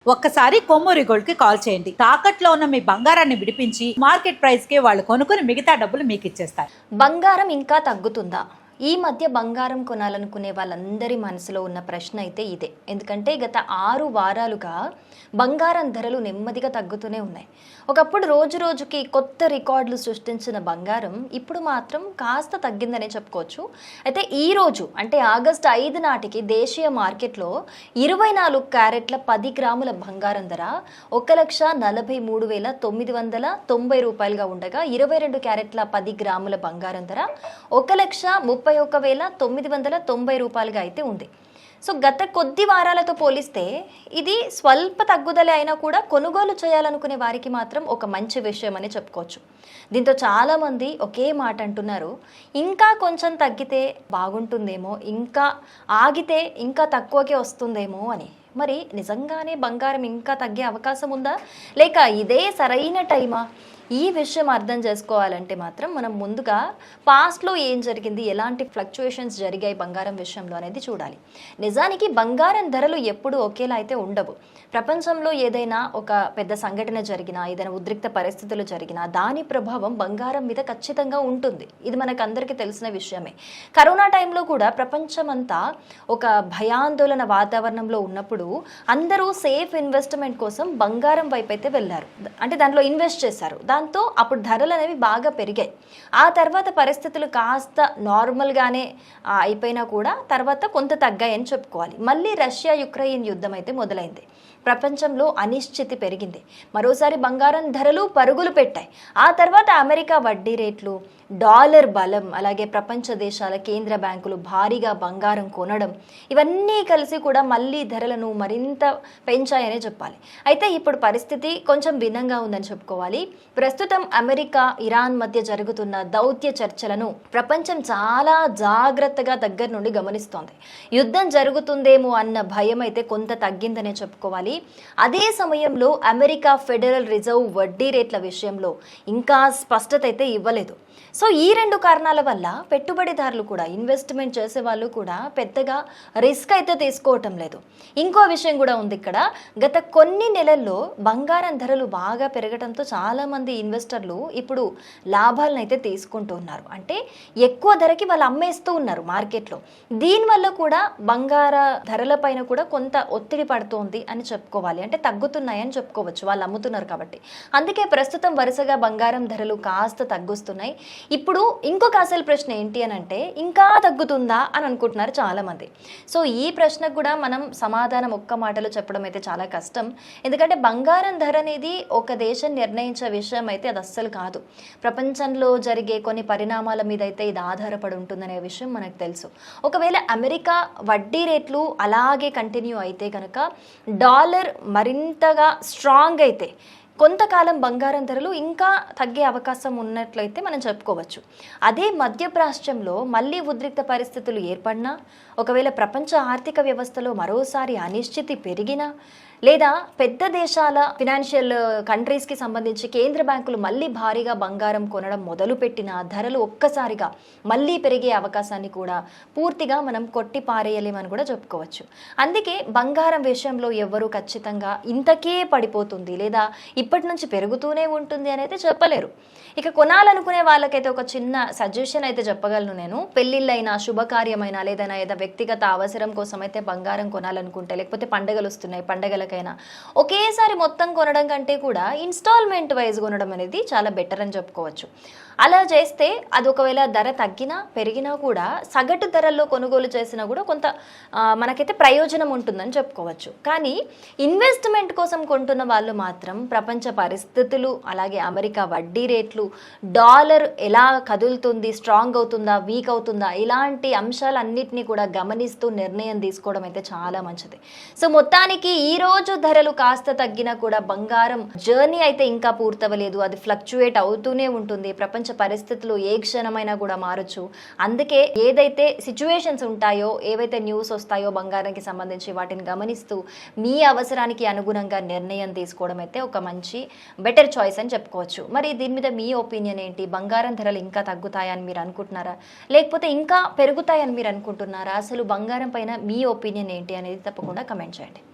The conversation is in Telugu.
ఒక్కసారి కొమ్మూరి గోల్డ్ కి కాల్ చేయండి. తాకట్లో ఉన్న మీ బంగారాన్ని విడిపించి మార్కెట్ ప్రైస్ కి వాళ్ళు కొనుక్కుని మిగతా డబ్బులు మీకు ఇచ్చేస్తారు. బంగారం ఇంకా తగ్గుతుందా? ఈ మధ్య బంగారం కొనాలనుకునే వాళ్ళందరి మనసులో ఉన్న ప్రశ్న అయితే ఇదే. ఎందుకంటే గత 6 వారాలుగా బంగారం ధరలు నెమ్మదిగా తగ్గుతూనే ఉన్నాయి. ఒకప్పుడు రోజు రోజుకి కొత్త రికార్డులు సృష్టించిన బంగారం ఇప్పుడు మాత్రం కాస్త తగ్గిందనే చెప్పుకోవచ్చు. అయితే ఈ రోజు అంటే ఆగస్టు 5 నాటికి దేశీయ మార్కెట్లో 24 క్యారెట్ల 10 గ్రాముల బంగారం ధర 1,43,990 రూపాయలుగా ఉండగా 22 క్యారెట్ల 10 గ్రాముల బంగారం ధర 1,31,990 రూపాయలుగా అయితే ఉంది. సో గత కొద్ది వారాలతో పోలిస్తే ఇది స్వల్ప తగ్గుదల అయినా కూడా కొనుగోలు చేయాలనుకునే వారికి మాత్రం ఒక మంచి విషయం అని చెప్పుకోవచ్చు. దీంతో చాలామంది ఒకే మాట అంటున్నారు, ఇంకా కొంచెం తగ్గితే బాగుంటుందేమో, ఇంకా ఆగితే ఇంకా తక్కువకే వస్తుందేమో అని. మరి నిజంగానే బంగారం ఇంకా తగ్గే అవకాశం ఉందా, లేక ఇదే సరైన టైమా? ఈ విషయం అర్థం చేసుకోవాలంటే మాత్రం మనం ముందుగా పాస్ట్లో ఏం జరిగింది, ఎలాంటి ఫ్లక్చుయేషన్స్ జరిగాయి బంగారం విషయంలో అనేది చూడాలి. నిజానికి బంగారం ధరలు ఎప్పుడు ఒకేలా అయితే ఉండవు. ప్రపంచంలో ఏదైనా ఒక పెద్ద సంఘటన జరిగినా, ఏదైనా ఉద్రిక్త పరిస్థితులు జరిగినా దాని ప్రభావం బంగారం మీద ఖచ్చితంగా ఉంటుంది. ఇది మనకు అందరికీ తెలిసిన విషయమే. కరోనా టైంలో కూడా ప్రపంచమంతా ఒక భయాందోళన వాతావరణంలో ఉన్నప్పుడు అందరూ సేఫ్ ఇన్వెస్ట్మెంట్ కోసం బంగారం వైపు అయితే వెళ్ళారు. అంటే దాంట్లో ఇన్వెస్ట్ చేశారు. దాంతో అప్పుడు ధరలు అనేవి బాగా పెరిగాయి. ఆ తర్వాత పరిస్థితులు కాస్త నార్మల్గానే అయిపోయినా కూడా తర్వాత కొంత తగ్గాయని చెప్పుకోవాలి. మళ్ళీ రష్యా యుక్రెయిన్ యుద్ధం అయితే మొదలైంది. ప్రపంచంలో అనిశ్చితి పెరిగింది. మరోసారి బంగారం ధరలు పరుగులు పెట్టాయి. ఆ తర్వాత అమెరికా వడ్డీ రేట్లు, డాలర్ బలం, అలాగే ప్రపంచ దేశాల కేంద్ర బ్యాంకులు భారీగా బంగారం కొనడం, ఇవన్నీ కలిసి కూడా మళ్ళీ ధరలను మరింత పెంచాయనే చెప్పాలి. అయితే ఇప్పుడు పరిస్థితి కొంచెం భిన్నంగా ఉందని చెప్పుకోవాలి. ప్రస్తుతం అమెరికా ఇరాన్ మధ్య జరుగుతున్న దౌత్య చర్చలను ప్రపంచం చాలా జాగ్రత్తగా దగ్గర నుండి గమనిస్తోంది. యుద్ధం జరుగుతుందేమో అన్న భయం అయితే కొంత తగ్గిందనే చెప్పుకోవాలి. అదే సమయంలో అమెరికా ఫెడరల్ రిజర్వ్ వడ్డీ రేట్ల విషయంలో ఇంకా స్పష్టత అయితే ఇవ్వలేదు. సో ఈ 2 కారణాల వల్ల పెట్టుబడిదారులు కూడా, ఇన్వెస్ట్మెంట్ చేసే వాళ్ళు కూడా పెద్దగా రిస్క్ అయితే తీసుకోవటం లేదు. ఇంకో విషయం కూడా ఉంది ఇక్కడ. గత కొన్ని నెలల్లో బంగారం ధరలు బాగా పెరగడంతో చాలామంది ఇన్వెస్టర్లు ఇప్పుడు లాభాలను అయితే తీసుకుంటూ ఉన్నారు. అంటే ఎక్కువ ధరకి వాళ్ళు అమ్మేస్తూ ఉన్నారు మార్కెట్లో. దీనివల్ల కూడా బంగార ధరల పైన కూడా కొంత ఒత్తిడి పడుతోంది అని చెప్పుకోవాలి. అంటే తగ్గుతున్నాయని చెప్పుకోవచ్చు, వాళ్ళు అమ్ముతున్నారు కాబట్టి. అందుకే ప్రస్తుతం వరుసగా బంగారం ధరలు కాస్త తగ్గుస్తున్నాయి. ఇప్పుడు ఇంకొక అసలు ప్రశ్న ఏంటి అని అంటే, ఇంకా తగ్గుతుందా అని అనుకుంటున్నారు చాలామంది. సో ఈ ప్రశ్నకు కూడా మనం సమాధానం ఒక్క మాటలో చెప్పడం అయితే చాలా కష్టం. ఎందుకంటే బంగారం ధర అనేది ఒక దేశం నిర్ణయించే విషయం అయితే అది అస్సలు కాదు. ప్రపంచంలో జరిగే కొన్ని పరిణామాల మీద అయితే ఇది ఆధారపడి ఉంటుందనే విషయం మనకు తెలుసు. ఒకవేళ అమెరికా వడ్డీ రేట్లు అలాగే కంటిన్యూ అయితే కనుక, డాలర్ మరింతగా స్ట్రాంగ్ అయితే కొంతకాలం బంగారం ధరలు ఇంకా తగ్గే అవకాశం ఉన్నట్లయితే మనం చెప్పుకోవచ్చు. అదే మధ్యప్రాచ్యంలో మళ్ళీ ఉద్రిక్త పరిస్థితులు ఏర్పడినా, ఒకవేళ ప్రపంచ ఆర్థిక వ్యవస్థలో మరోసారి అనిశ్చితి పెరిగినా, లేదా పెద్ద దేశాల ఫినాన్షియల్ కంట్రీస్కి సంబంధించి కేంద్ర బ్యాంకులు మళ్ళీ భారీగా బంగారం కొనడం మొదలుపెట్టిన ధరలు ఒక్కసారిగా మళ్ళీ పెరిగే అవకాశాన్ని కూడా పూర్తిగా మనం కొట్టి పారేయలేమని కూడా చెప్పుకోవచ్చు. అందుకే బంగారం విషయంలో ఎవ్వరూ ఖచ్చితంగా ఇంతకే పడిపోతుంది లేదా ఇప్పటి నుంచి పెరుగుతూనే ఉంటుంది అనేది చెప్పలేరు. ఇక కొనాలనుకునే వాళ్ళకైతే ఒక చిన్న సజెషన్ అయితే చెప్పగలను నేను. పెళ్ళిళ్ళైనా, శుభకార్యమైనా, లేదా ఏదైనా వ్యక్తిగత అవసరం కోసం అయితే బంగారం కొనాలనుకుంటే, లేకపోతే పండగలు వస్తున్నాయి, పండగలకైనా ఒకేసారి మొత్తం కొనడం కంటే కూడా ఇన్స్టాల్మెంట్ వైజ్ కొనడం అనేది చాలా బెటర్ అని చెప్పుకోవచ్చు. అలా చేస్తే అది ఒకవేళ ధర తగ్గినా పెరిగినా కూడా సగటు ధరల్లో కొనుగోలు చేసినా కూడా కొంత మనకైతే ప్రయోజనం ఉంటుందని చెప్పుకోవచ్చు. కానీ ఇన్వెస్ట్మెంట్ కోసం కొంటున్న వాళ్ళు మాత్రం ప్రపంచ పరిస్థితులు, అలాగే అమెరికా వడ్డీ రేట్లు, డాలర్ ఎలా కదులుతుంది, స్ట్రాంగ్ అవుతుందా, వీక్ అవుతుందా, ఇలాంటి అంశాలన్నింటినీ కూడా గమనిస్తూ నిర్ణయం తీసుకోవడం అయితే చాలా మంచిది. సో మొత్తానికి ఈ రోజు ధరలు కాస్త తగ్గినా కూడా బంగారం జర్నీ అయితే ఇంకా పూర్తవలేదు. అది ఫ్లక్చుయేట్ అవుతూనే ఉంటుంది. ప్రపంచ పరిస్థితులు ఏ క్షణమైనా కూడా మారచ్చు. అందుకే ఏదైతే సిచ్యువేషన్స్ ఉంటాయో, ఏవైతే న్యూస్ వస్తాయో బంగారానికి సంబంధించి వాటిని గమనిస్తూ మీ అవసరానికి అనుగుణంగా నిర్ణయం తీసుకోవడం అయితే ఒక మంచి బెటర్ చాయిస్ అని చెప్పుకోవచ్చు. మరి దీని మీద మీ ఒపీనియన్ ఏంటి? బంగారం ధరలు ఇంకా తగ్గుతాయని మీరు అనుకుంటున్నారా, లేకపోతే ఇంకా పెరుగుతాయని మీరు అనుకుంటున్నారా? అసలు బంగారం పైన మీ ఒపీనియన్ ఏంటి అనేది తప్పకుండా కమెంట్ చేయండి.